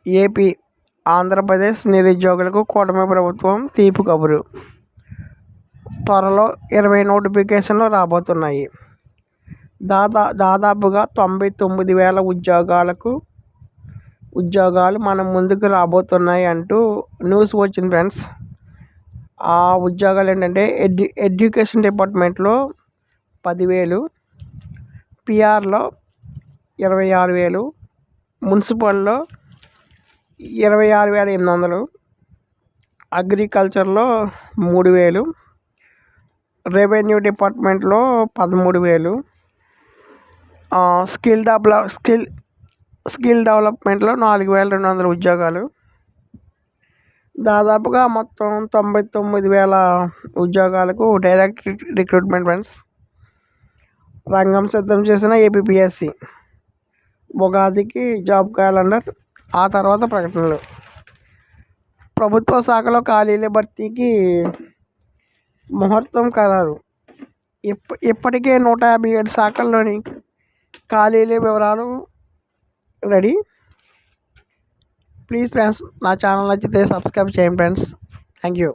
AP, Andhra Pradesh నిరుద్యోగులకు కూటమి ప్రభుత్వం తీపి కబురు. త్వరలో 20 నోటిఫికేషన్లు రాబోతున్నాయి. దాదాపుగా 99,000 ఉద్యోగాలు మన ముందుకు రాబోతున్నాయి అంటూ న్యూస్ వచ్చింది ఫ్రెండ్స్. ఆ ఉద్యోగాలు ఏంటంటే ఎడ్యుకేషన్ డిపార్ట్మెంట్లో 10,000, పిఆర్లో 26,000, మున్సిపల్లో 26,800, అగ్రికల్చర్లో 3,000, రెవెన్యూ డిపార్ట్మెంట్లో 13,000, స్కిల్ డెవలప్మెంట్లో 4,200 ఉద్యోగాలు. దాదాపుగా మొత్తం 99,000 ఉద్యోగాలకు డైరెక్ట్ రిక్రూట్మెంట్ ఫ్రెండ్స్. రంగం సిద్ధం చేసిన ఏపీపీఎస్సీ. ఉగాదికి జాబ్ క్యాలెండర్, ఆ తర్వాత ప్రకటనలు. ప్రభుత్వ శాఖలో ఖాళీల భర్తీకి ముహూర్తం ఖరారు. ఇప్పటికే 157 శాఖల్లోని ఖాళీల వివరాలు రెడీ. ప్లీజ్ ఫ్రెండ్స్, నా ఛానల్ నచ్చితే సబ్స్క్రైబ్ చేయండి ఫ్రెండ్స్. Thank you.